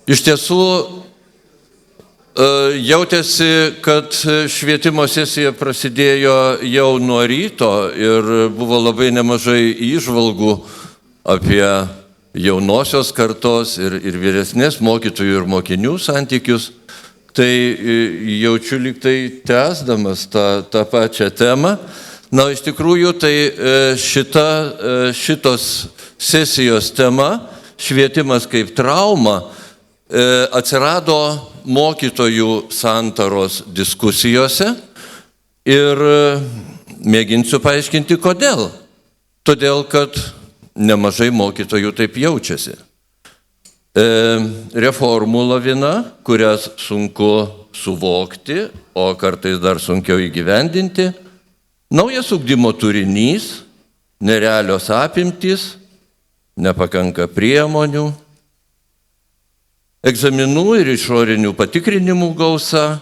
Iš tiesų, jautėsi, kad švietimo sesija prasidėjo jau nuo ryto ir buvo labai nemažai įžvalgų apie jaunosios kartos ir vyresnės mokytojų ir mokinių santykius. Tai jaučiu lyg tai tęsdamas tą pačią temą. Na, iš tikrųjų, tai šitos sesijos tema, švietimas kaip trauma, atsirado mokytojų santaros diskusijose ir mėginsiu paaiškinti, kodėl. Todėl, kad nemažai mokytojų taip jaučiasi. Reformų lavina, kurias sunku suvokti, o kartais dar sunkiau įgyvendinti, naujas ugdymo turinys, nerealios apimtys, nepakanka priemonių, egzaminų ir išorinių patikrinimų gausa,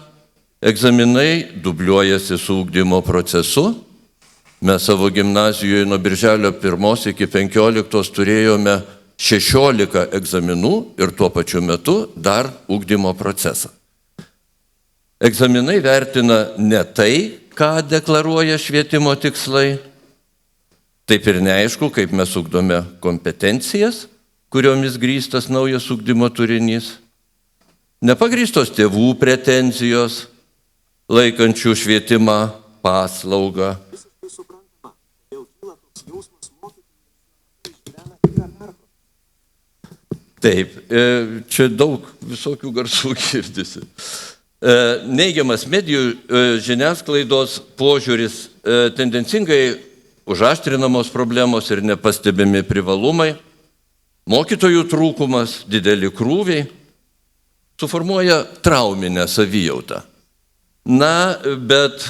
egzaminai dubliuojasi su ugdymo procesu. Mes savo gimnazijoje nuo birželio 1 iki 15 turėjome 16 egzaminų ir tuo pačiu metu dar ugdymo procesą. Egzaminai vertina ne tai, ką deklaruoja švietimo tikslai, taip ir neaišku, kaip mes ugdome kompetencijas, kuriomis grįstas naujas ugdymo turinys, nepagrįstos tėvų pretenzijos, laikančių švietimą paslaugą. Taip, čia daug visokių garsų girdisi. Neigiamas medijų žiniasklaidos požiūris, tendencingai užaštrinamos problemos ir nepastebimi privalumai, mokytojų trūkumas, dideli krūviai, suformuoja trauminę savijautą. Na, bet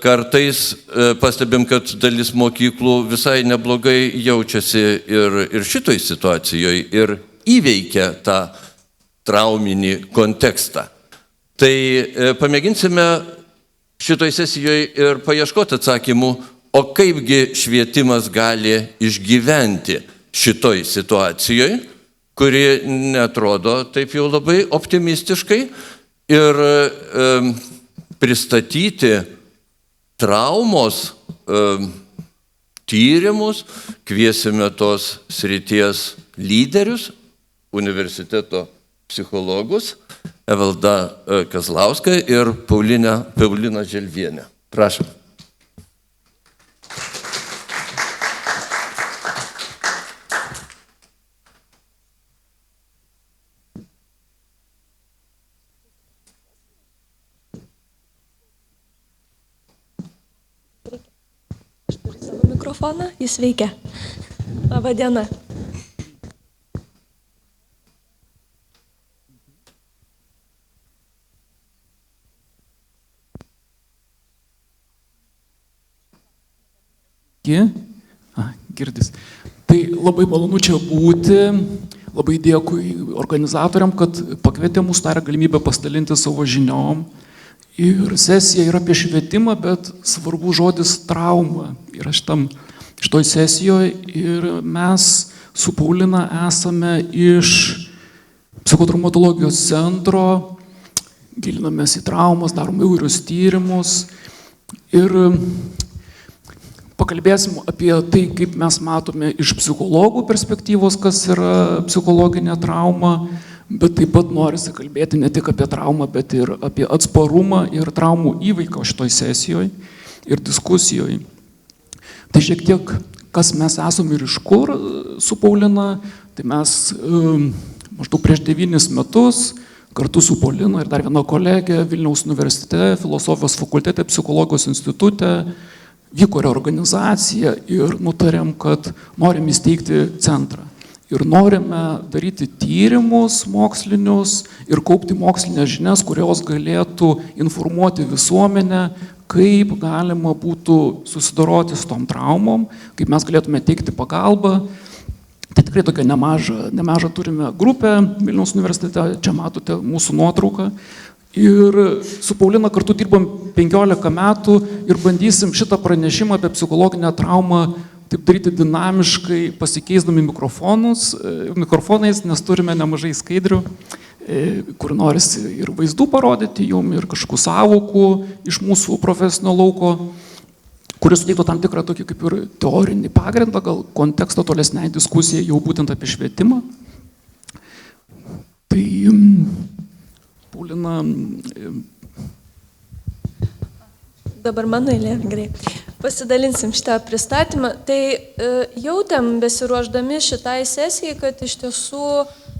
kartais pastebim, kad dalis mokyklų visai neblogai jaučiasi ir šitoj situacijoje ir įveikia tą trauminį kontekstą. Tai pamėginsime šitoj sesijoje ir paieškoti atsakymų, o kaipgi švietimas gali išgyventi šitoj situacijoje, kuri netrodo taip jau labai optimistiškai, ir pristatyti traumos tyrimus kviesime tos srities lyderius, universiteto psichologus, Evalda Kazlauską ir Paulina Želvienė. Prašom. Aš turiu savo mikrofoną, jis veikia. Labą dieną. Girdis. Tai labai malonu čia būti, labai dėkui organizatoriam, kad pakvietė mus tą galimybę pasidalinti savo žiniom. Ir sesija yra apie švietimą, bet svarbu žodis trauma yra šitoj sesijoje. Ir mes su Paulina esame iš psichotraumatologijos centro, gilinamės į traumas, darome įvairius tyrimus ir pakalbėsim apie tai, kaip mes matome iš psichologų perspektyvos, kas yra psichologinė trauma, bet taip pat norisi kalbėti ne tik apie traumą, bet ir apie atsparumą ir traumų įveiką šitoj sesijoje ir diskusijoje. Tai šiek tiek, kas mes esame ir iš kur su Paulina, tai mes maždaug prieš 9 metus kartu su Paulina ir dar viena kolegė Vilniaus universitete, filosofijos fakultete, psichologijos institute vyko reorganizacija ir nutarėm, kad norim įsteigti centrą. Ir norime daryti tyrimus mokslinius ir kaupti mokslinės žinias, kurios galėtų informuoti visuomenę, kaip galima būtų susidoroti su tom traumom, kaip mes galėtume teikti pagalbą. Tai tikrai tokia nemažą turime grupę Vilniaus universitete, čia matote mūsų nuotrauką. Ir su Paulina kartu dirbam 15 metų ir bandysim šitą pranešimą apie psichologinę traumą taip daryti dinamiškai, pasikeisdami mikrofonais, nes turime nemažai skaidrių. kur norisi ir vaizdų parodyti jum, ir kažkokių savokų iš mūsų profesinio lauko, kuris suteiktų tam tikrą tokį kaip ir teorinį pagrindą, gal kontekstą tolesniai diskusijai jau būtent apie švietimą. Tai, Paulina... Dabar mano eilė, gerai. Pasidalinsim šitą pristatymą. Tai jautėm besiruošdami šitai sesijai, kad iš tiesų,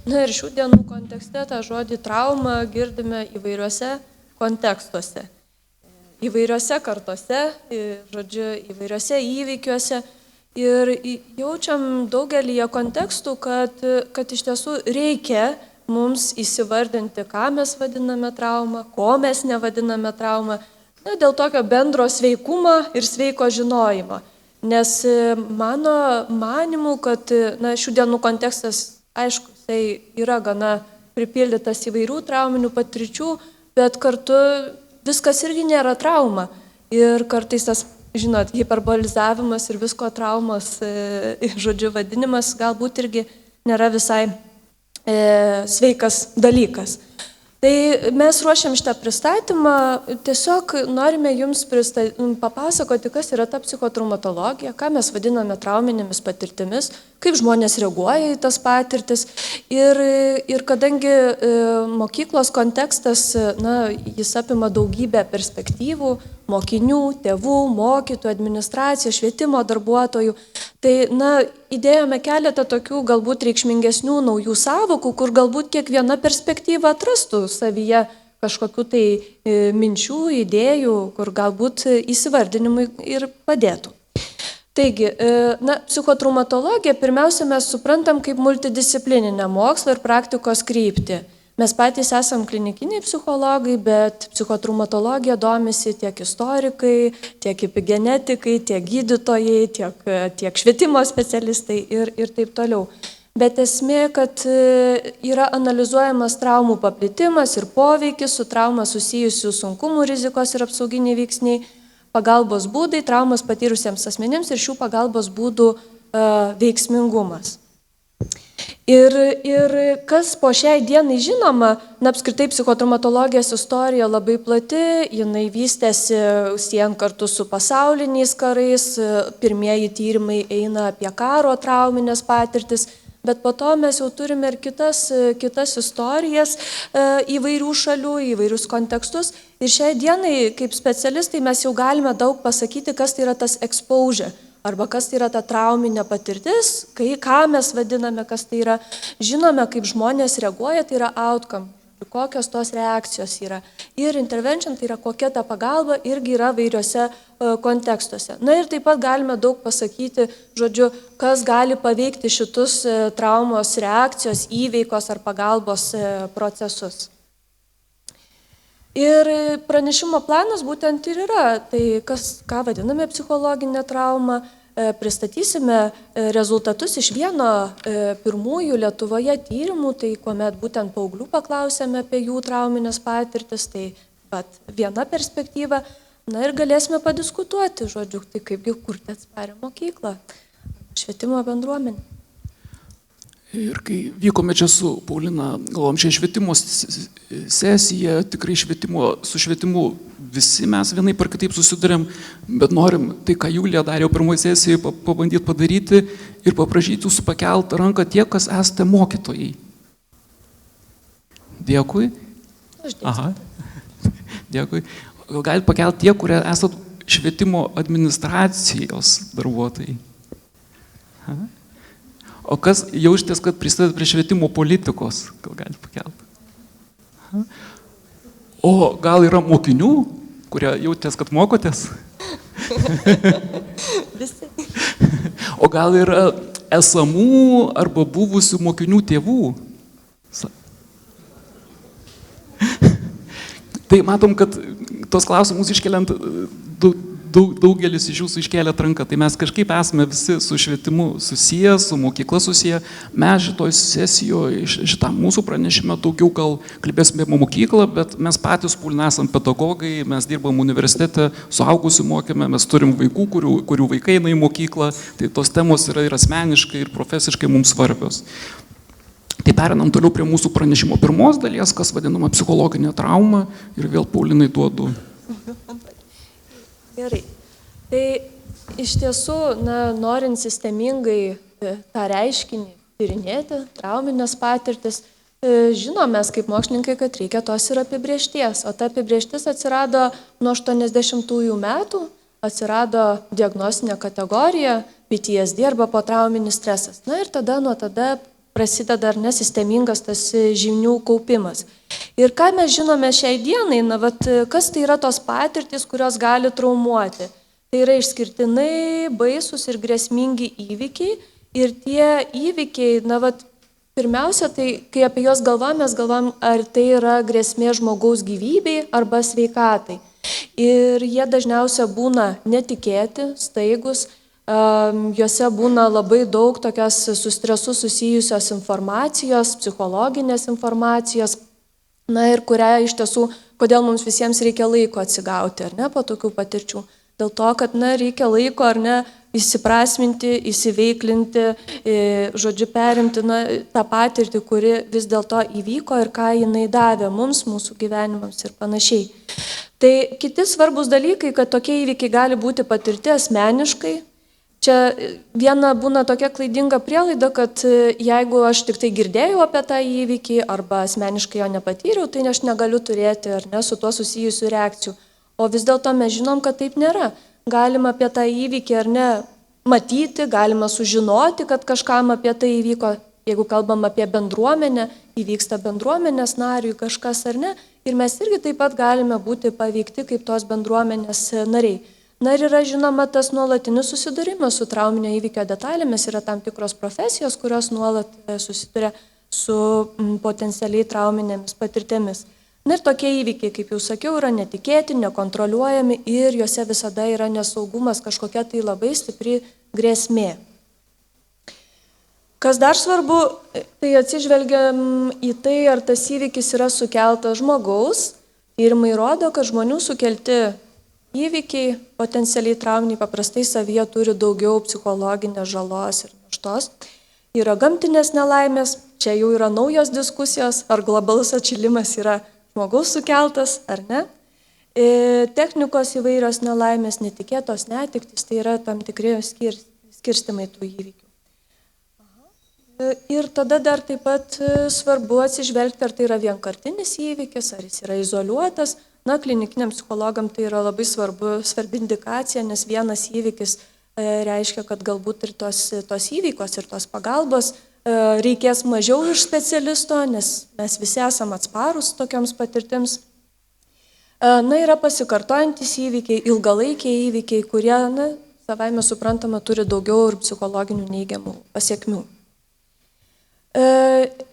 ir šių dienų kontekste tą žodį trauma girdime įvairiuose kontekstuose. Įvairiuose kartose, žodžiu, įvairiuose įvykiuose. Ir jaučiam daugelį kontekstų, kad iš tiesų reikia mums įsivardinti, ką mes vadiname traumą, ko mes nevadiname traumą. Dėl tokio bendro sveikumo ir sveiko žinojimo. Nes mano manimu, kad šių dienų kontekstas, aišku, tai yra gana pripildytas įvairių trauminių patirčių, bet kartu viskas irgi nėra trauma. Ir kartais tas, žinot, hiperbolizavimas ir visko traumos, žodžiu, vadinimas galbūt irgi nėra visai sveikas dalykas. Tai mes ruošiam šitą pristatymą, tiesiog norime jums papasakoti, kas yra ta psichotraumatologija, ką mes vadiname trauminėmis patirtimis, kaip žmonės reaguoja į tas patirtis. Ir kadangi mokyklos kontekstas, jis apima daugybę perspektyvų, mokinių, tėvų, mokytojų, administracijos, švietimo darbuotojų, tai įdėjome keletą tokių galbūt reikšmingesnių naujų savokų, kur galbūt kiekviena perspektyva atrastų savyje kažkokių tai minčių, idėjų, kur galbūt įsivardinimui ir padėtų. Taigi, psichotraumatologija pirmiausia mes suprantam kaip multidisciplininę mokslo ir praktikos kryptį. Mes patys esam klinikiniai psichologai, bet psichotraumatologija domisi tiek istorikai, tiek epigenetikai, tiek gydytojai, tiek švietimo specialistai ir taip toliau. Bet esmė, kad yra analizuojamas traumų paplitimas ir poveikis su trauma susijusių sunkumų, rizikos ir apsauginiai veiksniai, pagalbos būdai traumas patyrusiems asmenims ir šių pagalbos būdų veiksmingumas. Ir kas po šiai dienai žinoma, apskritai psichotraumatologijos istorija labai plati, jinai vystėsi siejant kartu su pasauliniais karais, pirmieji tyrimai eina apie karo trauminės patirtis, bet po to mes jau turime ir kitas istorijas įvairių šalių, įvairius kontekstus. Ir šiai dienai, kaip specialistai, mes jau galime daug pasakyti, kas tai yra tas exposure. Arba kas tai yra ta trauminė patirtis, ką mes vadiname, kas tai yra, žinome, kaip žmonės reaguoja, tai yra outcome, kokios tos reakcijos yra. Ir intervention, tai yra kokia ta pagalba, irgi yra vairiuose kontekstuose. Ir taip pat galime daug pasakyti, žodžiu, kas gali paveikti šitus traumos reakcijos, įveikos ar pagalbos procesus. Ir pranešimo planas būtent ir yra, tai ką vadiname psichologinė trauma, pristatysime rezultatus iš vieno pirmųjų Lietuvoje tyrimų, tai kuomet būtent paauglių paklausėme apie jų trauminės patirtis, tai viena perspektyva, ir galėsime padiskutuoti, žodžiu, tai kaipgi kurti atsparią mokyklą, švietimo bendruomenę. Ir kai vykome čia su Paulina, galvom, čia švietimo sesija, tikrai su švietimu visi mes vienaip ar kitaip susidurėm, bet norim tai, ką Julija darė pirmoje sesijoje, pabandyti padaryti ir paprašyti jūsų pakelt ranką tie, kas esate mokytojai. Dėkui. Aha. Dėkui. Gal galite pakelti tie, kurie esate švietimo administracijos darbuotojai. Aha. O kas jaučiatės, kad prisideda prie švietimo politikos? Gal galite pakelti? Aha. O gal yra mokinių, kurie jautės, kad mokotės? Visi. O gal yra esamų arba buvusių mokinių tėvų? Tai matom, kad tos klausimus iškeliant daugelis iš jūsų iškėlėt ranką, tai mes kažkaip esame visi su švietimu susiję, su mokykla susiję. Mes šitoj sesijoje, šitam mūsų pranešime daugiau gal kalbėsime apie mokyklą, bet mes patys esam pedagogai, mes dirbam universitete, suaugusių mokėme, mes turim vaikų, kurių vaikai eina į mokyklą, tai tos temos yra ir asmeniškai, ir profesiškai mums svarbios. Tai perinam toliau prie mūsų pranešimo pirmos dalies, kas vadinama psichologinė trauma ir vėl Paulinai duodu. Gerai. Tai iš tiesų, norint sistemingai tą reiškinį tyrinėti, trauminės patirtis, žinom mes kaip mokslininkai, kad reikia tos ir apibriešties. O ta apibrieštis atsirado nuo 80-ųjų metų, atsirado diagnostinė kategorija PTSD arba potrauminis stresas. Na ir nuo tada prasideda sistemingas tas žinių kaupimas. Ir ką mes žinome šiai dienai, kas tai yra tos patirtys, kurios gali traumuoti. Tai yra išskirtinai baisus ir grėsmingi įvykiai. Ir tie įvykiai, pirmiausia, tai kai apie juos galvojame, mes galvojam, ar tai yra grėsmė žmogaus gyvybei arba sveikatai. Ir jie dažniausiai būna netikėti, staigus, juose būna labai daug tokios su stresu susijusios informacijos, psichologinės informacijos, ir kurią iš tiesų, kodėl mums visiems reikia laiko atsigauti, po tokių patirčių. Dėl to, kad reikia laiko, įsiprasminti, įsiveiklinti, žodžiu, perimti tą patirtį, kuri vis dėlto įvyko ir ką jinai davė mums, mūsų gyvenimams ir panašiai. Tai kiti svarbus dalykai, kad tokie įvykiai gali būti patirti asmeniškai. Čia viena būna tokia klaidinga prielaida, kad jeigu aš tik tai girdėjau apie tą įvykį arba asmeniškai jo nepatyriau, tai aš negaliu turėti su tuo susijusių reakcijų. O vis dėlto mes žinom, kad taip nėra. Galima apie tą įvykį matyti, galima sužinoti, kad kažkam apie tai įvyko. Jeigu kalbam apie bendruomenę, įvyksta bendruomenės nariui kažkas ar ne, ir mes irgi taip pat galime būti paveikti kaip tos bendruomenės nariai. Ir yra žinoma tas nuolatinis susidūrimas su trauminio įvykio detalėmis, yra tam tikros profesijos, kurios nuolat susiduria su potencialiai trauminėmis patirtėmis. Ir tokie įvykiai, kaip jau sakiau, yra netikėti, nekontroliuojami ir juose visada yra nesaugumas, kažkokia tai labai stipri grėsmė. Kas dar svarbu, tai atsižvelgiam į tai, ar tas įvykis yra sukeltas žmogaus. Tyrimai rodo, kad žmonių sukelti įvykiai, potencialiai trauminiai, paprastai savyje turi daugiau psichologinės žalos ir naštos. Yra gamtinės nelaimės, čia jau yra naujos diskusijos, ar globalus atšilimas yra žmogaus sukeltas ar ne. Technikos įvairios nelaimės, netikėtos netiktis, tai yra tam tikri skirstimai tų įvykių. Ir tada dar taip pat svarbu atsižvelgti, ar tai yra vienkartinis įvykis, ar jis yra izoliuotas. Klinikiniam psichologam tai yra labai svarbi indikacija, nes vienas įvykis reiškia, kad galbūt ir tos įvykos ir tos pagalbos reikės mažiau iš specialisto, nes mes visi esame atsparūs tokiams patirtims. Yra pasikartojantis įvykiai, ilgalaikiai įvykiai, kurie, savaime suprantama, turi daugiau ir psichologinių neigiamų pasiekmių.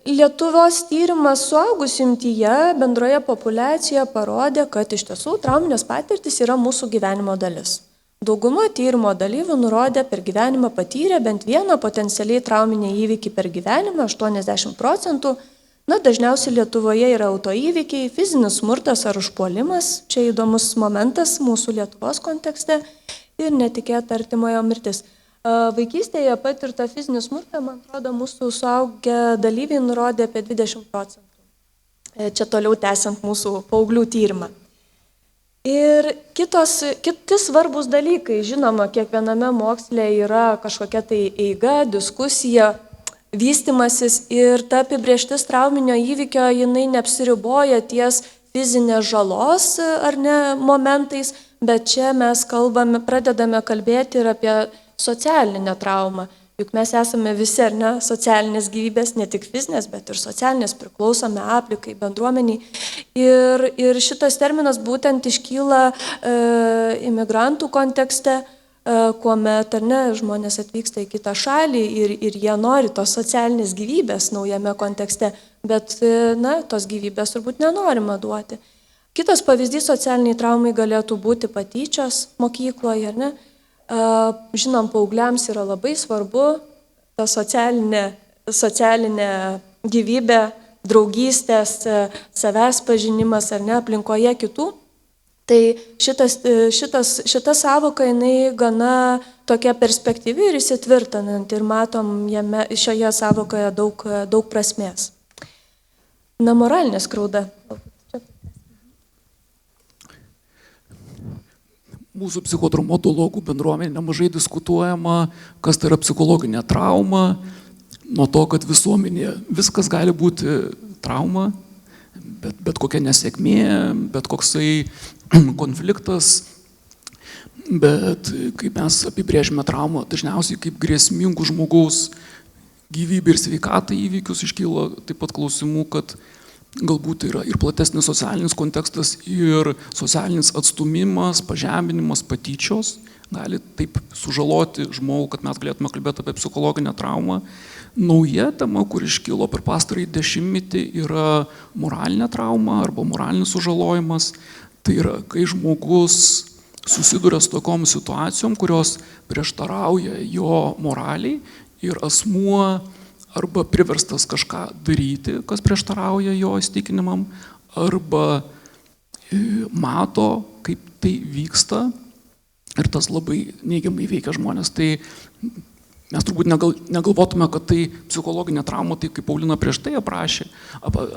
Lietuvos tyrimas suaugusių imtyje bendroje populiacijoje parodė, kad iš tiesų trauminės patirtis yra mūsų gyvenimo dalis. Dauguma tyrimo dalyvių nurodė per gyvenimą patyrė bent vieną potencialiai trauminį įvykį per gyvenimą, 80%. Dažniausiai Lietuvoje yra autoįvykiai, fizinis smurtas ar užpuolimas, čia įdomus momentas mūsų Lietuvos kontekste, ir netikėta artimojo mirtis. Vaikystėje patirtą fizinį smurtą, man atrodo, mūsų suaugę dalyviai nurodė apie 20%. Čia toliau tęsiant mūsų paauglių tyrimą. Ir kiti svarbus dalykai, žinoma, kiekviename moksle yra kažkokia tai eiga, diskusija, vystimasis ir ta apibrieštis trauminio įvykio, jinai neapsiriboja ties fizinės žalos ar ne momentais, bet čia mes pradedame kalbėti ir apie socialinę traumą. Juk mes esame visi, ar ne, socialinės gyvybės, ne tik fizinės, bet ir socialinės, priklausome aplinkai, bendruomeniai. Ir šitas terminas būtent iškyla imigrantų kontekste, kuomet, ar ne, žmonės atvyksta į kitą šalį ir jie nori tos socialinės gyvybės naujame kontekste, bet, tos gyvybės turbūt nenorima duoti. Kitas pavyzdys socialiniai traumai galėtų būti patyčios mokykloje, ar ne? Žinom, paaugliams yra labai svarbu ta socialinė gyvybė, draugystės, savęs pažinimas ar ne aplinkoje kitų. Tai šita savoka, jinai gana tokia perspektyvi ir įsitvirtinanti ir matom šioje savokoje daug prasmės. Na, moralinė skriauda. Mūsų psichotraumatologų bendruomenė nemažai diskutuojama, kas tai yra psichologinė trauma, nuo to, kad visuomenėje viskas gali būti trauma, bet kokia nesėkmė, bet koksai konfliktas, bet kaip mes apibrėžime traumą, dažniausiai kaip grėsmingų žmogaus gyvybė ir sveikatai įvykius, iškyla taip pat klausimų, kad galbūt yra ir platesnis socialinis kontekstas, ir socialinis atstumimas, pažeminimas, patyčios gali taip sužaloti žmogų, kad mes galėtume kalbėti apie psichologinę traumą. Nauja tema, kur iškilo per pastarąjį dešimtmetį, yra moralinė trauma arba moralinis sužalojimas. Tai yra, kai žmogus susiduria su tokiom situacijom, kurios prieštarauja jo moraliai ir asmuo arba priverstas kažką daryti, kas prieštarauja jo įsitikinimam, arba mato, kaip tai vyksta ir tas labai neigiamai veikia žmonės. Tai mes turbūt negalvotume, kad tai psichologinė trauma, tai kaip Paulina prieš tai aprašė,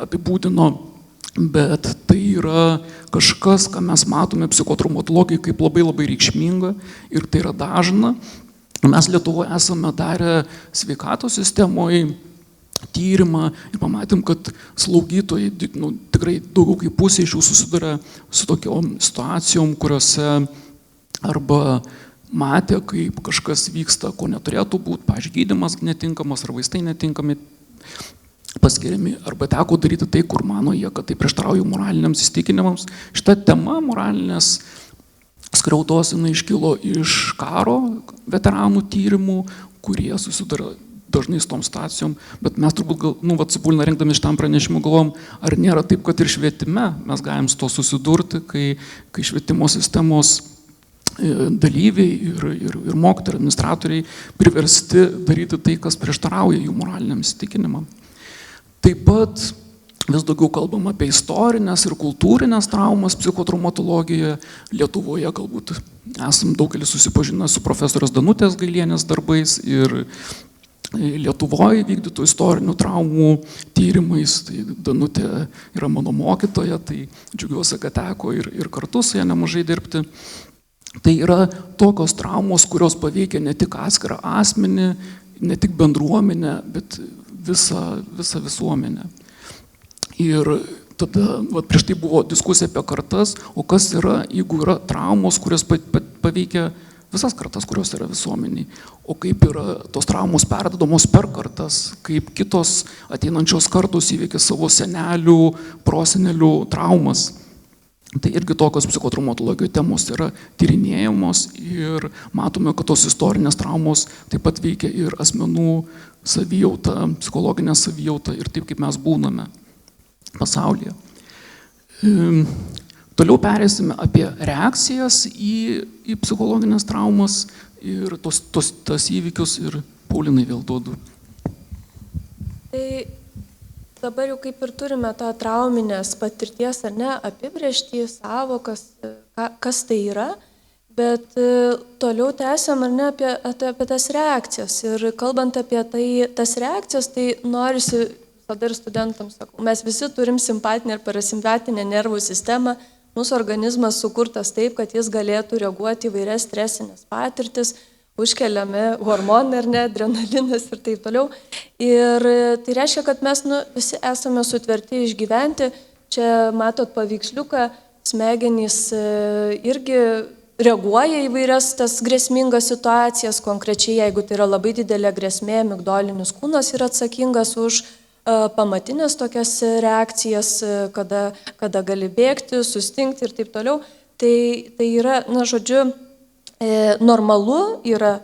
apibūdino, bet tai yra kažkas, ką mes matome psichotraumatologijai kaip labai labai reikšminga ir tai yra dažna. Mes Lietuvoje esame darę sveikatos sistemoje tyrimą ir pamatėm, kad slaugytojai, tikrai daugiau kaip pusė iš jų susiduria su tokiom situacijom, kuriuose arba matė, kaip kažkas vyksta, ko neturėtų būti, pavyzdžiui, gydymas netinkamas ar vaistai netinkami paskiriami, arba teko daryti tai, kur mano jie, kad tai prieštarauja moraliniams įsitikinimams. Šita tema moralinės skriaudos jinai iškilo iš karo veteranų tyrimų, kurie susiduria dažnai su tom situacijom, bet mes turbūt, su Paulina rengdami šitam pranešimu galvom, ar nėra taip, kad ir švietime mes galim su to susidurti, kai švietimo sistemos dalyviai ir mokytojai, administratoriai priversti daryti tai, kas prieštarauja jų moraliniam įsitikinimam. Taip pat vis daugiau kalbam apie istorinės ir kultūrinės traumas psichotraumatologijoje. Lietuvoje galbūt esam daugelis susipažinę su profesorės Danutės Gailienės darbais ir Lietuvoje vykdytų istorinių traumų tyrimais. Tai Danutė yra mano mokytoja, tai džiaugiuosi, kad teko ir kartu su ja nemažai dirbti. Tai yra tokios traumos, kurios paveikia ne tik atskirą asmenį, ne tik bendruomenę, bet visą visuomenę. Ir tada prieš tai buvo diskusija apie kartas, o kas yra, jeigu yra traumos, kurios paveikia visas kartas, kurios yra visuomeniai, o kaip yra tos traumos perduodamos per kartas, kaip kitos ateinančios kartos įveikia savo senelių, prosenelių traumas. Tai irgi tokios psichotraumatologijos temos yra tyrinėjamos ir matome, kad tos istorinės traumos taip pat veikia ir asmenų savijautą, psichologinę savijautą ir taip, kaip mes būname pasaulyje. Toliau perėsime apie reakcijas į psichologinės traumas ir tos įvykius ir Paulinai vėl duodu. Tai dabar jau kaip ir turime tą trauminės patirties ar ne apibrėžtį, savokas, kas tai yra, bet toliau tęsiam ar ne apie tas reakcijas. Ir kalbant apie tas reakcijas, tai norisi tada ir studentams sakau, mes visi turim simpatinę ir parasimpatinę nervų sistemą, mūsų organizmas sukurtas taip, kad jis galėtų reaguoti į vairias stresinės patirtis, užkeliami hormonai ar ne, adrenalinas ir taip toliau. Ir tai reiškia, kad mes visi esame sutverti išgyventi. Čia matot paveiksliuką, smegenys irgi reaguoja į vairias tas grėsmingas situacijas, konkrečiai jeigu tai yra labai didelė grėsmė, migdolinis kūnas yra atsakingas už pamatinės tokias reakcijas, kada gali bėgti, sustingti ir taip toliau. Tai yra, žodžiu, normalu yra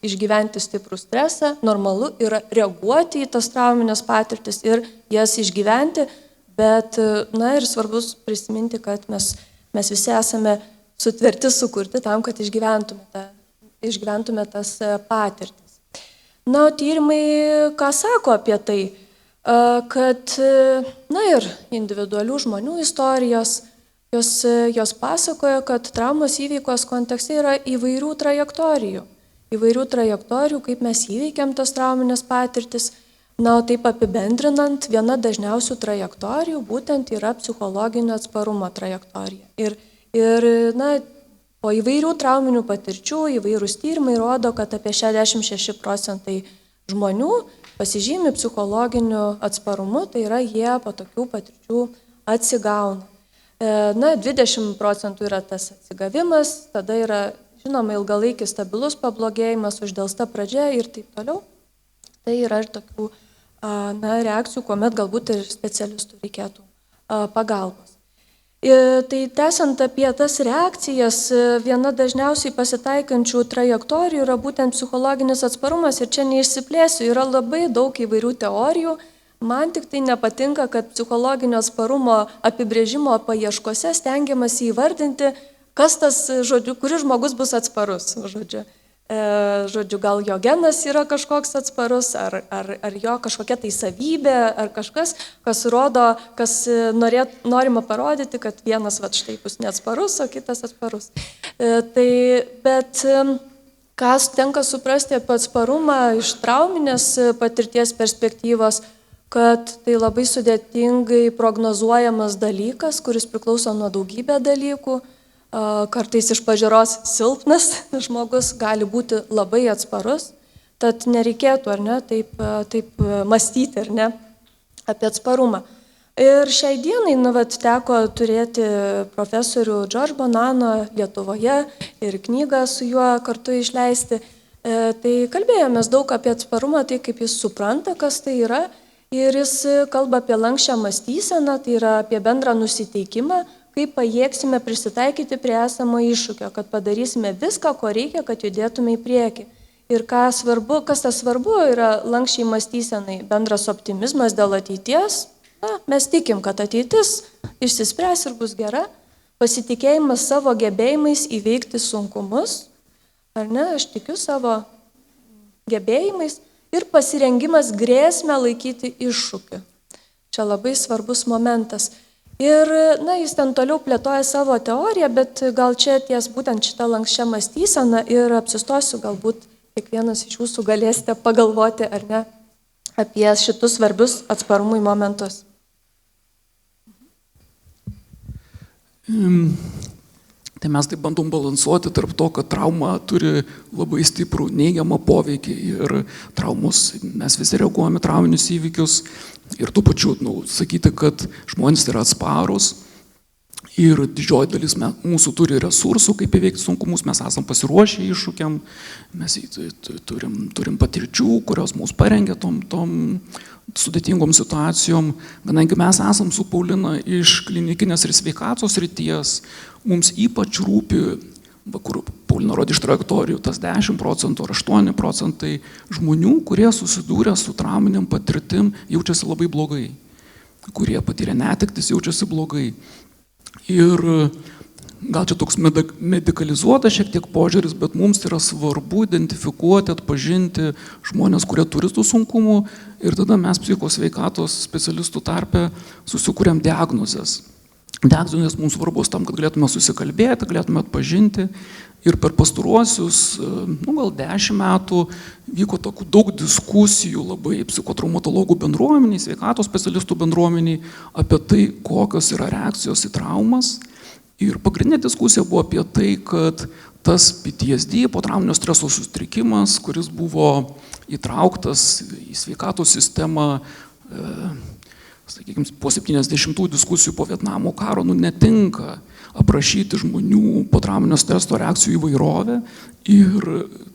išgyventi stiprų stresą, normalu yra reaguoti į tas trauminės patirtis ir jas išgyventi, bet, ir svarbus prisiminti, kad mes visi esame sutverti, sukurti tam, kad išgyventume tas patirtis. O tyrimai ką sako apie tai? Kad, ir individualių žmonių istorijos, jos pasakoja, kad traumos įveikos kontekste yra įvairių trajektorijų. įvairių trajektorijų, kaip mes įveikiam tas trauminės patirtis. Na, o taip apibendrinant, viena dažniausių trajektorijų būtent yra psichologinio atsparumo trajektorija. Ir po įvairių trauminių patirčių, įvairūs tyrimai rodo, kad apie 66% žmonių pasižymi psichologiniu atsparumu, tai yra jie po tokių patirčių atsigauna. 20% yra tas atsigavimas, tada yra, žinoma, ilgalaikis stabilus pablogėjimas, uždėlsta pradžia ir taip toliau. Tai yra ir tokių reakcijų, kuomet galbūt ir specialistų reikėtų pagalbos. Tai tęsiant apie tas reakcijas, viena dažniausiai pasitaikančių trajektorijų yra būtent psichologinis atsparumas ir čia neišsiplėsiu, yra labai daug įvairių teorijų. Man tik tai nepatinka, kad psichologinio atsparumo apibrėžimo paieškose stengiamasi įvardinti, kas tas, kuris žmogus bus atsparus, gal jo genas yra kažkoks atsparus, ar jo kažkokia tai savybė, ar kažkas, kas rodo, kas norima parodyti, kad vienas štai bus neatsparus, o kitas atsparus. Bet kas tenka suprasti apie atsparumą iš trauminės patirties perspektyvos, kad tai labai sudėtingai prognozuojamas dalykas, kuris priklauso nuo daugybę dalykų. Kartais iš pažiūros silpnas žmogus gali būti labai atsparus, tad nereikėtų, taip mąstyti, apie atsparumą. Ir šiai dienai, teko turėti profesorių George Bonanno Lietuvoje ir knygą su juo kartu išleisti. Tai kalbėjomės daug apie atsparumą, tai kaip jis supranta, kas tai yra. Ir jis kalba apie lanksčią mąstyseną, tai yra apie bendrą nusiteikimą, kaip pajėgsime prisitaikyti prie esamo iššūkio, kad padarysime viską, ko reikia, kad judėtume į priekį. Ir kas tas svarbu yra lankščiai mąstysenai, bendras optimizmas dėl ateities. Mes tikim, kad ateitis išsispręs ir bus gera. Pasitikėjimas savo gebėjimais įveikti sunkumus. Aš tikiu savo gebėjimais. Ir pasirengimas grėsmę laikyti iššūkiu. Čia labai svarbus momentas. Ir, jis ten toliau plėtoja savo teoriją, bet gal čia ties būtent šitą lankščią mąstyseną ir apsistosiu, galbūt kiekvienas iš jūsų galėsite pagalvoti, ar ne, apie šitus svarbius atsparumui momentus. Tai mes taip bandom balansuoti tarp to, kad trauma turi labai stiprų neigiamą poveikį ir traumus, mes visi reaguojame trauminius įvykius ir tuo pačiu sakyti, kad žmonės yra atsparūs ir didžioji dalis mūsų turi resursų, kaip įveikti sunkumus, mes esam pasiruošę iššūkiam, mes turim patirčių, kurios mūsų parengia tom sudėtingom situacijom. Kadangi mes esam su Paulina iš klinikinės ir sveikatos srities, mums ypač rūpi, kur Paulina rodė iš trajektorijų, tas 10% ar 8% žmonių, kurie susidūrė su trauminiam patirtim, jaučiasi labai blogai. Kurie patyrė netektis, jaučiasi blogai. Ir gal čia toks medikalizuotas šiek tiek požiūris, bet mums yra svarbu identifikuoti, atpažinti žmonės, kurie turi tų sunkumų ir tada mes psichosveikatos specialistų tarpe susikūrėm diagnozes. Diagnozės mums svarbus tam, kad galėtume susikalbėti, galėtume atpažinti ir per pastaruosius, gal 10 metų vyko tokių daug diskusijų labai psichotraumatologų bendruomeniai, sveikatos specialistų bendruomeniai apie tai, kokios yra reakcijos į traumas. Ir pagrindinė diskusija buvo apie tai, kad tas PTSD, potrauminio streso sutrikimas, kuris buvo įtrauktas į sveikatos sistemą, sakykime, po 70 diskusijų po Vietnamo karo, netinka aprašyti žmonių potrauminio streso reakcijų įvairovę ir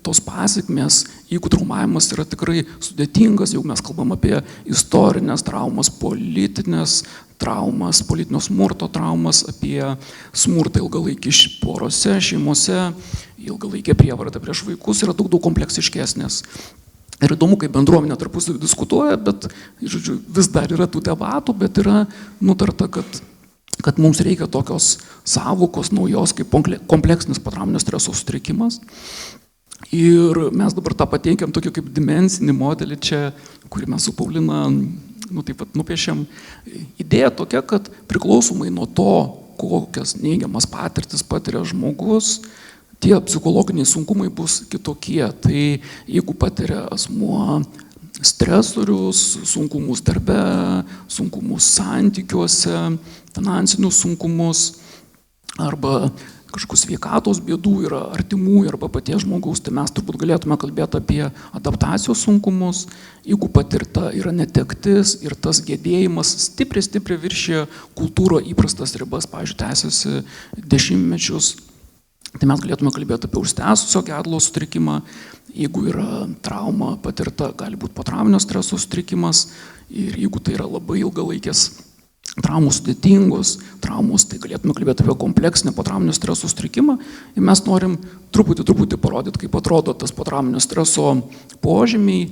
tos pasekmės, jeigu traumavimas yra tikrai sudėtingas, jau mes kalbam apie istorinės traumas, politinės traumas, politinio smurto traumas, apie smurtą ilgalaikį porose, šeimose, ilgalaikę prievartą prieš vaikus yra daug kompleksiškesnės. Ir įdomu, kaip bendruomenė tarpusavy diskutuoja, bet, vis dar yra tų debatų, bet yra nutarta, kad mums reikia tokios savokos naujos kaip kompleksinis potrauminio streso sutrikimas. Ir mes dabar tą pateikiam tokį kaip dimensinį modelį čia, kurį mes su Paulina taip pat nupiešėm. Idėja tokia, kad priklausomai nuo to, kokias neigiamas patirtis patiria žmogus, tie psichologiniai sunkumai bus kitokie. Tai jeigu patiria asmuo stresorius, sunkumus darbe, sunkumus santykiuose, finansinius sunkumus arba kažkokius sveikatos bėdų yra artimų arba paties žmogaus, tai mes turbūt galėtume kalbėti apie adaptacijos sunkumus, jeigu patirta yra netektis ir tas gedėjimas stipriai viršė kultūro įprastas ribas, pavyzdžiui, tęsiasi dešimtmečius, tai mes galėtume kalbėti apie užsitęsusio gedulo sutrikimą, jeigu yra trauma patirta, gali būti potrauminio streso sutrikimas ir jeigu tai yra labai ilgalaikės traumos sudėtingos, traumos, tai galėtume kalbėti apie kompleksinę potrauminio streso sutrikimą ir mes norim truputį parodyti, kaip atrodo tas potrauminio streso požymiai,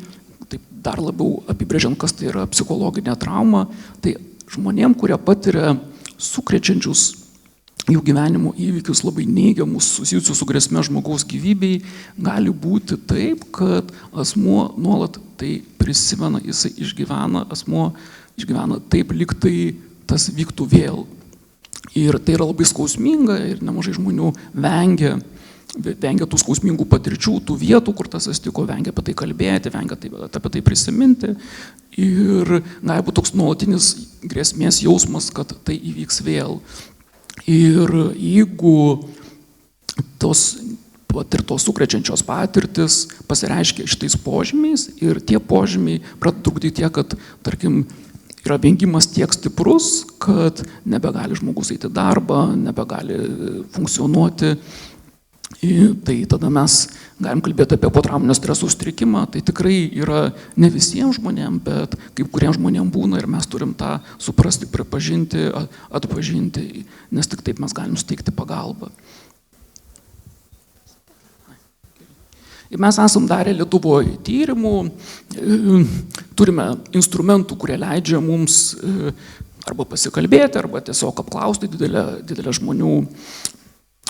taip dar labiau apibrėžiant, kas tai yra psichologinė trauma, tai žmonėm, kurie patiria sukrečiančius jų gyvenimo įvykius labai neigiamus, susijusius su grėsme žmogaus gyvybei, gali būti taip, kad asmuo nuolat tai prisimena, jisai asmuo išgyvena taip, lyg tai tas vyktų vėl. Ir tai yra labai skausminga ir nemažai žmonių vengia tų skausmingų patirčių, tų vietų, kur tas atsitiko, vengia apie tai kalbėti, vengia apie tai prisiminti. Ir gali būti toks nuolatinis grėsmės jausmas, kad tai įvyks vėl. Ir jeigu tos patirtos sukrečiančios patirtis pasireiškia šitais požymiais ir tie požymiai pradeda trukdyti tiek, kad, tarkim, yra vengimas tiek stiprus, kad nebegali žmogus eiti darbą, nebegali funkcionuoti, tai tada mes galim kalbėti apie potrauminio streso sutrikimą, tai tikrai yra ne visiems žmonėms, bet kaip kuriems žmonėms būna ir mes turim tą suprasti, pripažinti, atpažinti, nes tik taip mes galim suteikti pagalbą. Ir mes esam darę Lietuvoje tyrimų, turime instrumentų, kurie leidžia mums arba pasikalbėti, arba tiesiog apklausti didelę žmonių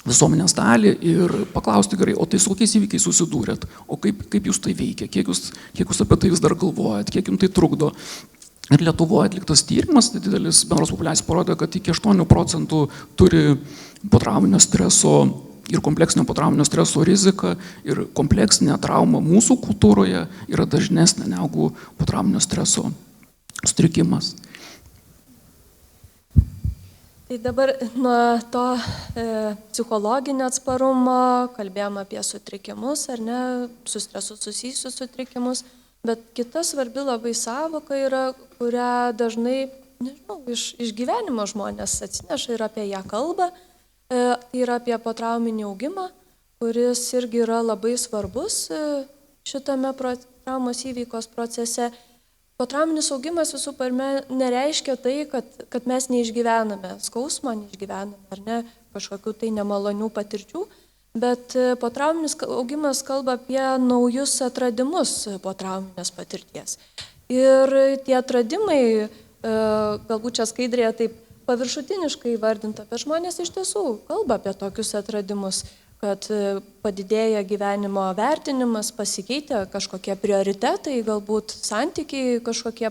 visuomenės dalį ir paklausti gerai, o tai su kokiais įvykiais susidūrėt, o kaip jūs tai veikia, kiek jūs apie tai vis dar galvojat, kiek jums tai trukdo. Ir Lietuvoje atliktas tyrimas, tai didelis bendros populiacijos parodė, kad iki 8% turi potrauminio streso ir kompleksinio potrauminio streso rizika ir kompleksinė trauma mūsų kultūroje yra dažnesnė negu potrauminio streso sutrikimas. Tai dabar nuo to psichologinio atsparumo kalbėjom apie sutrikimus, ar ne, su stresu susijusius sutrikimus, bet kita svarbi labai sąvoka yra, kurią dažnai, nežinau, iš gyvenimo žmonės atsineša ir apie ją kalba. Tai yra apie potrauminį augimą, kuris irgi yra labai svarbus šitame traumos įveikos procese. Potrauminis augimas visų pirma nereiškia tai, kad mes neišgyvename skausmo, neišgyvename ar ne kažkokių tai nemalonių patirčių, bet potrauminis augimas kalba apie naujus atradimus potrauminės patirties. Ir tie atradimai, galbūt čia skaidrėje taip paviršutiniškai įvardinta, bet žmonės iš tiesų kalba apie tokius atradimus, kad padidėja gyvenimo vertinimas, pasikeitė kažkokie prioritetai, galbūt santykiai kažkokie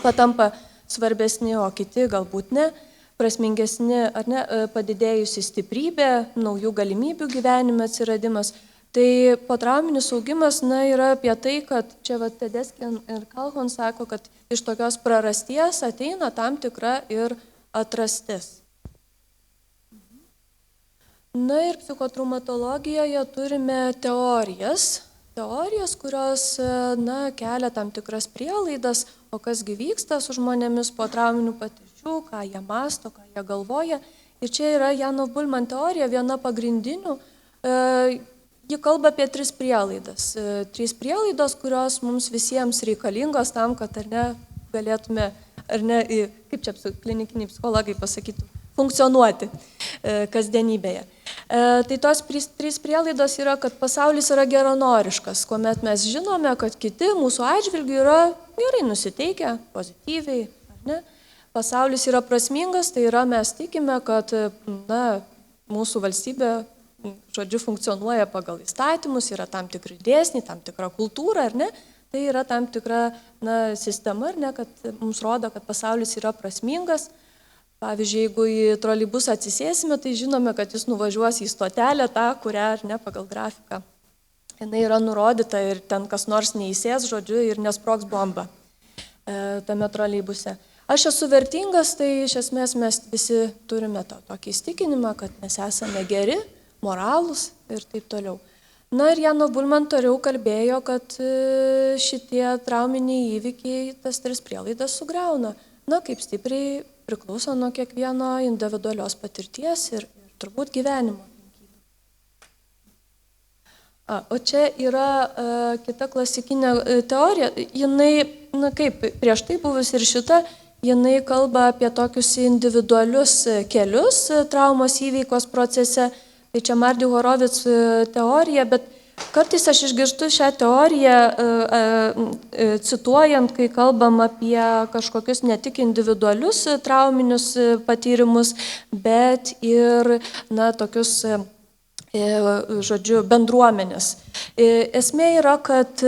patampa svarbesni, o kiti galbūt ne, prasmingesni, ar ne, padidėjusi stiprybė, naujų galimybių gyvenime atsiradimas. Tai potrauminis augimas yra apie tai, kad čia Tedeschi ir Calhoun sako, kad iš tokios prarasties ateina tam tikra ir atrastis. Ir psichotraumatologijoje turime teorijas, kurios kelia tam tikras prielaidas, o kasgi vyksta su žmonėmis po trauminių patirčių, ką jie mąsto, ką jie galvoja. Ir čia yra Janov Bulman teorija, viena pagrindinių. Ji kalba apie 3 prielaidas. 3 prielaidos, kurios mums visiems reikalingos tam, kad ar ne galėtume, ar ne, kaip čia klinikiniai psichologai pasakytų, funkcionuoti kasdienybėje. Tai tos 3 prielaidos yra, kad pasaulis yra geranoriškas, kuomet mes žinome, kad kiti mūsų atžvilgių yra gerai nusiteikę, pozityviai, ar ne? Pasaulis yra prasmingas, tai yra mes tikime, kad mūsų valstybė žodžiu, funkcionuoja pagal įstatymus, yra tam tikri dėsniai, tam tikra kultūra, ar ne? Tai yra tam tikra sistema, ar ne, kad mums rodo, kad pasaulis yra prasmingas. Pavyzdžiui, jeigu į troleibusą atsisėsime, tai žinome, kad jis nuvažiuos į stotelę tą, kurią ar ne pagal grafiką. Jis yra nurodyta ir ten kas nors neįsės, žodžiu, ir nesprogs bomba tame troleibuse. Aš esu vertingas, tai iš esmės mes visi turime tokį įstikinimą, kad mes esame geri, moralūs ir taip toliau. Na ir Jano Bulman toliau kalbėjo, kad šitie trauminiai įvykiai tas 3 prielaidas sugriauna. Na, kaip stipriai priklauso nuo kiekvieno individualios patirties ir turbūt gyvenimo. O čia yra kita klasikinė teorija. Jinai, na kaip, prieš tai buvus ir šita, jinai kalba apie tokius individualius kelius traumos įveikos procese. Tai čia Mardi Horovic teorija, bet kartais aš išgirstu šią teoriją cituojant, kai kalbam apie kažkokius ne tik individualius trauminius patyrimus, bet ir, na, tokius, žodžiu, bendruomenės. Esmė yra, kad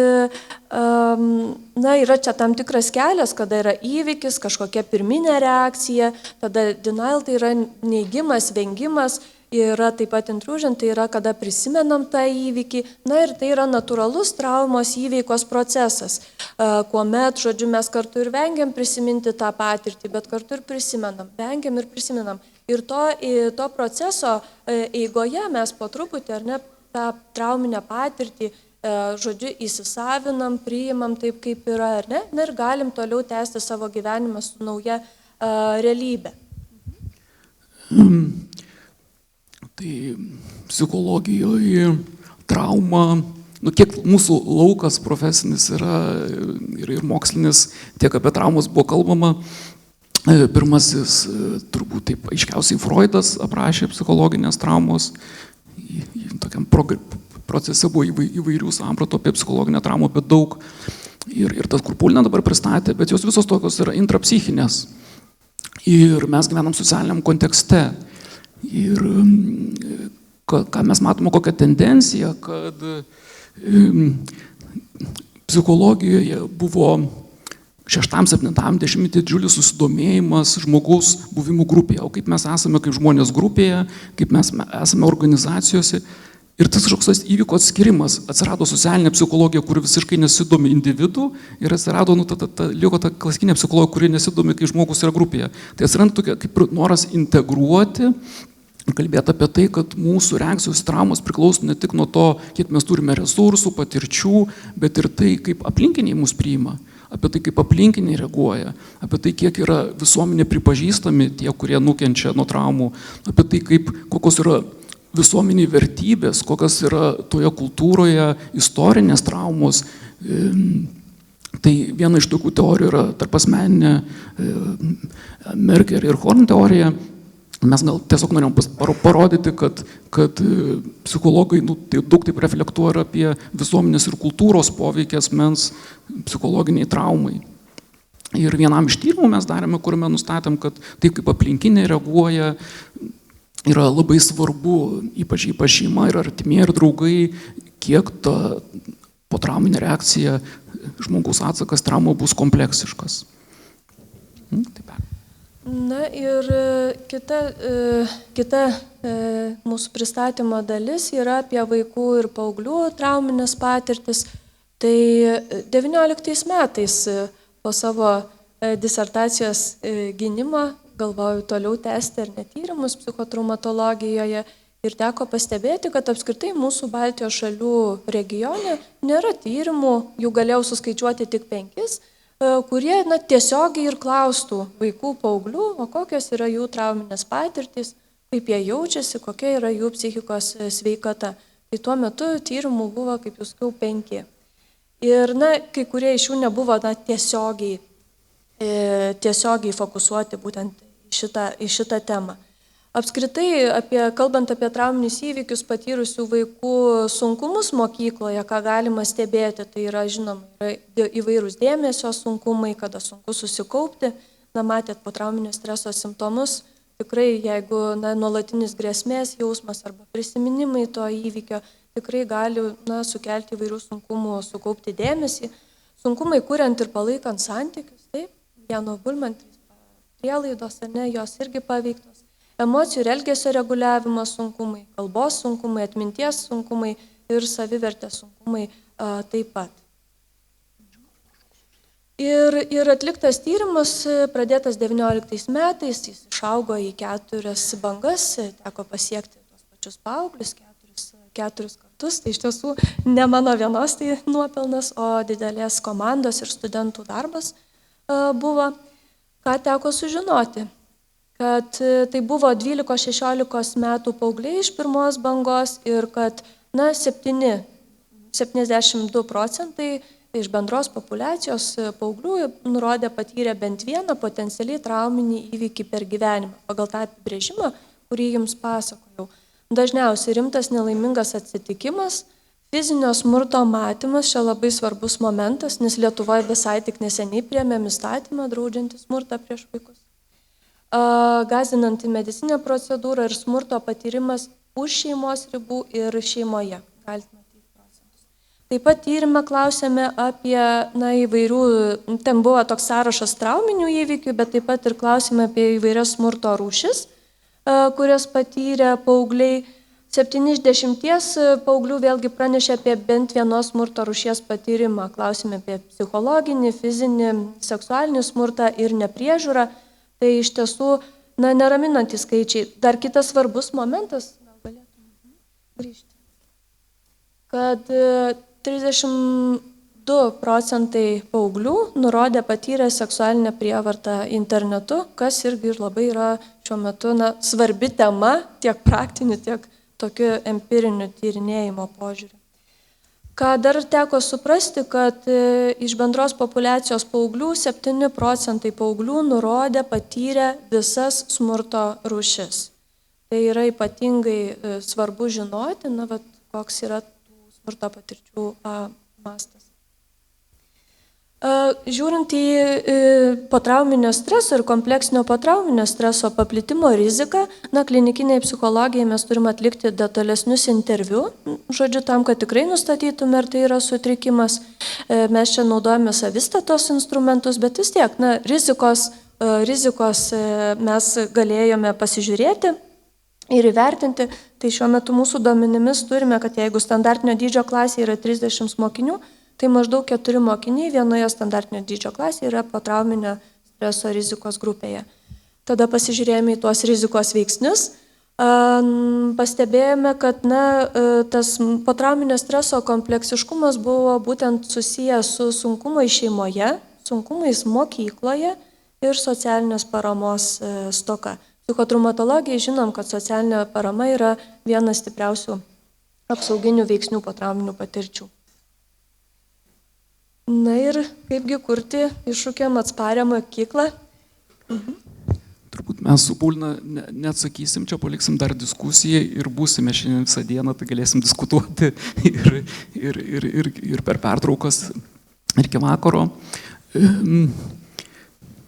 na, yra čia tam tikras kelias, kada yra įvykis, kažkokia pirminė reakcija, tada denial tai yra neigimas, vengimas, yra taip pat intrusion, tai yra kada prisimenam tą įvykį, na ir tai yra natūralus traumos įveikos procesas, kuomet, žodžiu, mes kartu ir vengiam prisiminti tą patirtį, bet kartu ir prisimenam, vengiam ir prisimenam. Ir to proceso eigoje mes po truputį, ar ne, tą trauminę patirtį, žodžiu, įsisavinam, priimam taip, kaip yra, ar ne, na ir galim toliau tęsti savo gyvenimą su nauja realybė. Tai psichologijoje trauma, nu, kiek mūsų laukas profesinis yra ir mokslinis, tiek apie traumas buvo kalbama. Pirmasis, turbūt taip aiškiausiai Freudas aprašė psichologinės traumos. Tokiam procese buvo įvairių sampratų apie psichologinę traumą, bet daug. Ir tas, kur Pulina dabar pristatė, bet jos visos tokios yra intrapsichinės. Ir mes gyvenam socialiniam kontekste. Ir ką mes matome, kokią tendenciją, kad psichologijoje buvo 6-7 dešimtmetį didžiulis susidomėjimas žmogaus buvimų grupėje, o kaip mes esame kaip žmonės grupėje, kaip mes esame organizacijose. Ir tas kažkoks įvyko atskirimas, atsirado socialinė psichologija, kuri visiškai nesidomi individų, ir atsirado liko ta klasikinė psichologija, kuri nesidomi, kai žmogus yra grupėje. Tai atsiranda tokia kaip noras integruoti, kalbėti apie tai, kad mūsų reakcijos traumos priklauso ne tik nuo to, kiek mes turime resursų, patirčių, bet ir tai, kaip aplinkiniai mus priima, apie tai, kaip aplinkiniai reaguoja, apie tai, kiek yra visuomenė pripažįstami tie, kurie nukenčia nuo traumų, apie tai, kokios yra visuomeniai vertybės, kokios yra toje kultūroje istorinės traumos. Tai viena iš tokių teorijų yra tarpasmeninė Merker ir Horn teorija. Mes gal tiesiog norėjom parodyti, kad psichologai tai daug taip reflektuoja apie visuomenės ir kultūros poveikį asmens psichologiniai traumai. Ir vienam iš tyrimų mes darėme, kuriame nustatėm, kad taip kaip aplinkiniai reaguoja, yra labai svarbu, ypač šeima ir artimieji ir draugai, kiek ta potrauminė reakcija, žmogaus atsakas traumą bus kompleksiškas. Taip. Na ir kita mūsų pristatymo dalis yra apie vaikų ir paauglių trauminės patirtis. Tai 19 metais po savo disertacijos gynimo galvoju toliau tęsti ar netyrimus psichotraumatologijoje ir teko pastebėti, kad apskritai mūsų Baltijos šalių regione nėra tyrimų, jų galėjau suskaičiuoti tik 5, kurie tiesiogiai ir klaustų vaikų, paauglių, o kokios yra jų trauminės patirtys, kaip jie jaučiasi, kokia yra jų psichikos sveikata. Tai tuo metu tyrimų buvo, kaip jūs sakiau, 5. Ir kai kurie iš jų nebuvo tiesiogiai fokusuoti būtent į šitą temą. Apskritai, kalbant apie trauminius įvykius patyrusių vaikų sunkumus mokykloje, ką galima stebėti, tai yra, žinoma, įvairūs dėmesio sunkumai, kada sunku susikaupti. Matėt potrauminio streso simptomus. Tikrai, jeigu nuolatinis grėsmės jausmas arba prisiminimai to įvykio, tikrai gali sukelti įvairių sunkumų sukaupti dėmesį. Sunkumai kuriant ir palaikant santykius, taip, Jano Bulman prielaidos, ar ne, jos irgi paveiktos. Emocijų ir elgesio reguliavimo sunkumai, kalbos sunkumai, atminties sunkumai ir savivertės sunkumai taip pat. Ir atliktas tyrimas, pradėtas 19 metais, jis išaugo į 4 bangas, teko pasiekti tos pačius paauglius 4 kartus, tai iš tiesų ne mano vienos tai nuopelnas, o didelės komandos ir studentų darbas buvo. Ką teko sužinoti? Kad tai buvo 12-16 metų paaugliai iš pirmos bangos ir kad 72% iš bendros populiacijos paauglių nurodė patyrę bent vieną potencialiai trauminį įvykį per gyvenimą, pagal tą apibrėžimą, kurį jums pasakojau. Dažniausiai rimtas nelaimingas atsitikimas, fizinio smurto matymas, čia labai svarbus momentas, nes Lietuvoje visai tik neseniai priėmėm įstatymą draudžiantį smurtą prieš vaikus. Gąsdinanti medicinė procedūra ir smurto patyrimas už šeimos ribų ir šeimoje. Galite matyti procentus. Taip pat tyrime klausėme apie įvairių, ten buvo toks sąrašas trauminių įvykių, bet taip pat ir klausėme apie įvairias smurto rūšis, kurias patyrė paaugliai. 7 iš 10 paauglių vėlgi pranešė apie bent vienos smurto rūšies patyrimą. Klausėme apie psichologinį, fizinį, seksualinį smurtą ir nepriežiūrą. Tai iš tiesų neraminantys skaičiai. Dar kitas svarbus momentas, gal galėtume grįžti, kad 32% paauglių nurodė patyrę seksualinę prievartą internetu, kas irgi labai yra šiuo metu svarbi tema, tiek praktiniu, tiek tokiu empiriniu tyrinėjimo požiūriu. Ką dar teko suprasti, kad iš bendros populiacijos paauglių 7% paauglių nurodė patyrę visas smurto rūšis. Tai yra ypatingai svarbu žinoti, koks yra tų smurto patirčių mastas. Žiūrint į potrauminio streso ir kompleksinio potrauminio streso paplitimo riziką, klinikiniai psichologijai mes turime atlikti detalesnius interviu, tam, kad tikrai nustatytume, ar tai yra sutrikimas. Mes čia naudojame savistatos instrumentus, bet vis tiek, rizikos mes galėjome pasižiūrėti ir įvertinti. Tai šiuo metu mūsų duomenimis turime, kad jeigu standartinio dydžio klasėje yra 30 mokinių, tai maždaug 4 mokiniai vienoje standartinio dydžio klasėje yra potrauminio streso rizikos grupėje. Tada pasižiūrėjome į tuos rizikos veiksnius, pastebėjome, kad tas potrauminio streso kompleksiškumas buvo būtent susijęs su sunkumais šeimoje, sunkumais mokykloje ir socialinės paramos stoka. Psichotraumatologijai žinom, kad socialinė parama yra vienas stipriausių apsauginių veiksnių potrauminių patirčių. Ir kaipgi kurti iššūkiam atsparę mokyklą? Turbūt mes su Paulina neatsakysim, čia paliksim dar diskusijai ir būsime šiandien visą dieną, tai galėsim diskutuoti ir per pertraukas ir iki vakaro.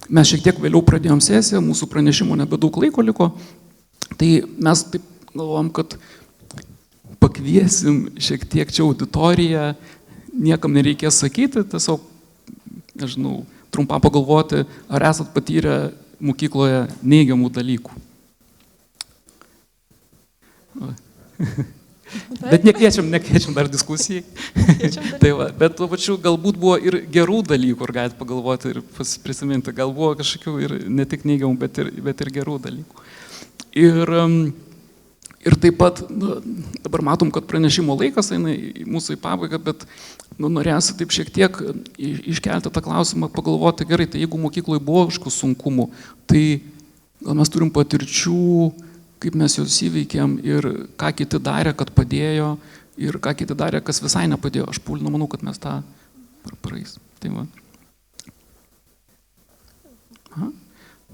Mes šiek tiek vėliau pradėjom sesiją, mūsų pranešimo nebedaug laiko liko, tai mes taip galvom, kad pakviesim šiek tiek čia auditoriją, niekam nereikės sakyti, tiesiog, nežinau, trumpą pagalvoti, ar esat patyrę mokykloje neigiamų dalykų. Bet nekviečiam dar diskusijai. Tai va, bet tuo pačiu galbūt buvo ir gerų dalykų, ar galite pagalvoti ir prisiminti. Gal buvo kažkokių ir ne tik neigiamų, bet ir gerų dalykų. Ir taip pat, dabar matom, kad pranešimo laikas eina mūsų į pabaigą, bet norėsiu taip šiek tiek iškelti tą klausimą, pagalvoti, gerai, tai jeigu mokykloje buvo kažkokių sunkumų, tai gal mes turim patirčių, kaip mes juos įveikėm ir ką kiti darė, kad padėjo ir ką kiti darė, kas visai nepadėjo. Aš, Paulina, manau, kad mes tą praeis. Tai va.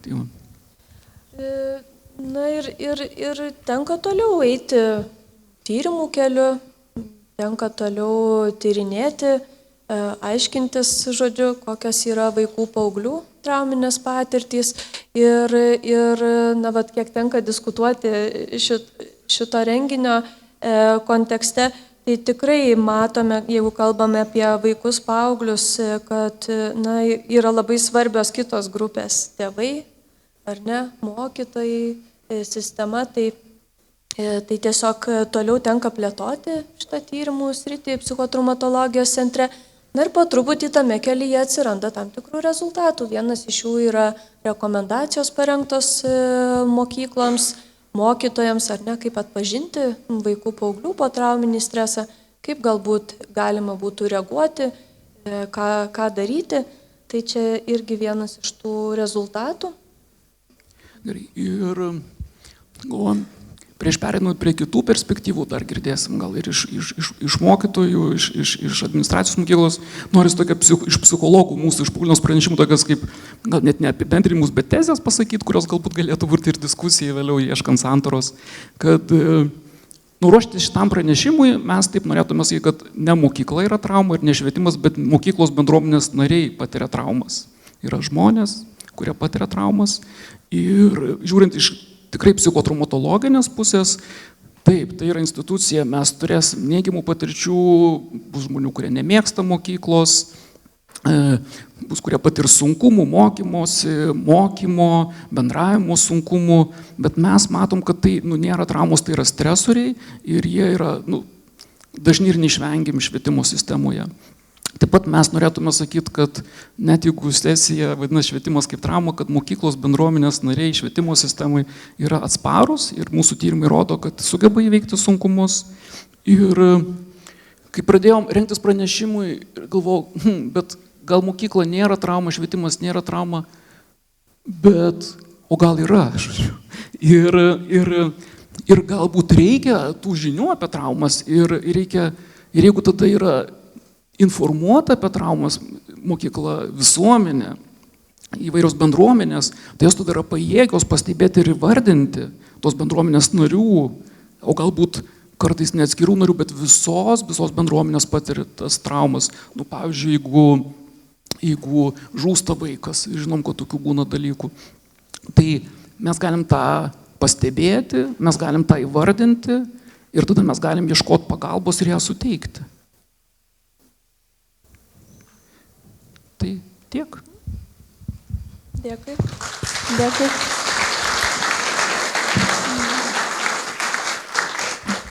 Tai va. Ir tenka toliau eiti tyrimų keliu, tenka toliau tyrinėti, aiškintis, kokios yra vaikų paauglių trauminės patirtys ir kiek tenka diskutuoti šito renginio kontekste, tai tikrai matome, jeigu kalbame apie vaikus paauglius, kad yra labai svarbios kitos grupės tėvai, ar ne, mokytojai, sistema, tai tiesiog toliau tenka plėtoti šitą tyrimų sritį psichotraumatologijos centre. Na ir po truputį tame kelyje atsiranda tam tikrų rezultatų. Vienas iš jų yra rekomendacijos parengtos mokykloms, mokytojams, ar ne, kaip atpažinti vaikų paauglių potrauminį stresą, kaip galbūt galima būtų reaguoti, ką daryti. Tai čia irgi vienas iš tų rezultatų. Gerai, ir galvojam, prieš pereinant prie kitų perspektyvų, dar girdėsim gal ir iš mokytojų, iš administracijos mokyklos, noris tokia iš psichologų mūsų, iš Paulinos pranešimų, tokias kaip, gal net ne apibendrinimus, bet tezės pasakyti, kurios galbūt galėtų būti ir diskusijai vėliau ieškant santaros, kad nuruošti šitam pranešimui mes taip norėtume sakyti, kad ne mokykla yra trauma ir ne švietimas, bet mokyklos bendruomenės nariai patiria traumas. Yra žmonės, kurie patiria traumas ir žiūrint iš tikrai psichotraumatologinės pusės, taip, tai yra institucija, mes turėsim neigiamų patirčių, bus žmonių, kurie nemėgsta mokyklos, bus kurie patirs sunkumų, mokymo, bendravimo sunkumų, bet mes matom, kad tai nėra traumos, tai yra stresoriai ir jie yra dažni ir neišvengiami švietimo sistemoje. Taip pat mes norėtume sakyti, kad net jeigu sesija vadinasi švietimas kaip trauma, kad mokyklos bendruomenės nariai švietimo sistemai yra atsparūs ir mūsų tyrimai rodo, kad sugeba įveikti sunkumus. Ir kai pradėjom rengtis pranešimui, galvojau, bet gal mokykla nėra trauma, švietimas nėra trauma, bet o gal yra. Ir galbūt reikia tų žinių apie traumas ir jeigu tada yra informuota apie traumas mokykla, visuomenė, įvairios bendruomenės, tai jos tada yra pajėgios pastebėti ir įvardinti tos bendruomenės narių, o galbūt kartais ne atskirų narių, bet visos bendruomenės patiria tas traumas. Pavyzdžiui, jeigu žūsta vaikas, žinom, kad tokių būna dalykų, tai mes galim tą pastebėti, mes galim tą įvardinti ir tada mes galim ieškoti pagalbos ir ją suteikti. Tai tiek. Dėkui.